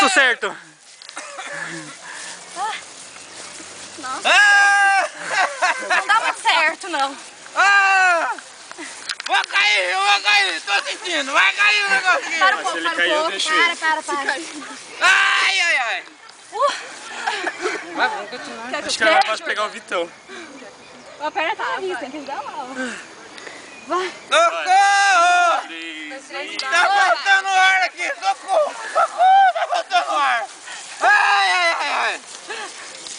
Tudo certo. Nossa. Não dá muito certo, não. Vou cair, tô sentindo, vai cair o negocinho. Para um Mas se pouco, ele para um cair, eu pouco. deixo ele. Para. Ai. Vai, vamos continuar. Quer que Acho eu que é mais pegue? fácil pegar o Vitão. A perna tá ali, tem que ajudar lá. Vai. Socorro! 3, Tá faltando ar aqui, socorro, tá faltando ar. Ai.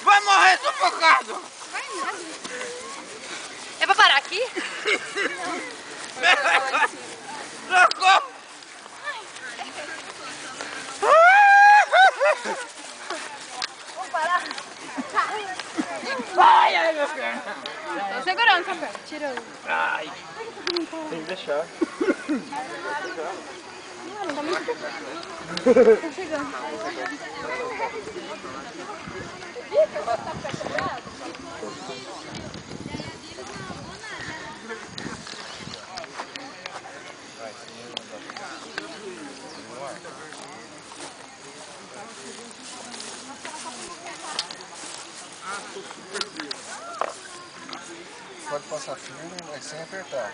Vai morrer sufocado. Vai nada. É pra parar aqui? Socorro. Vamos parar? Ai, meu perna. Tô segurando essa perna. Tira o... Ai. tem que deixar. Não tá muito... Tô chegando. Pode passar firme, mas sem apertar.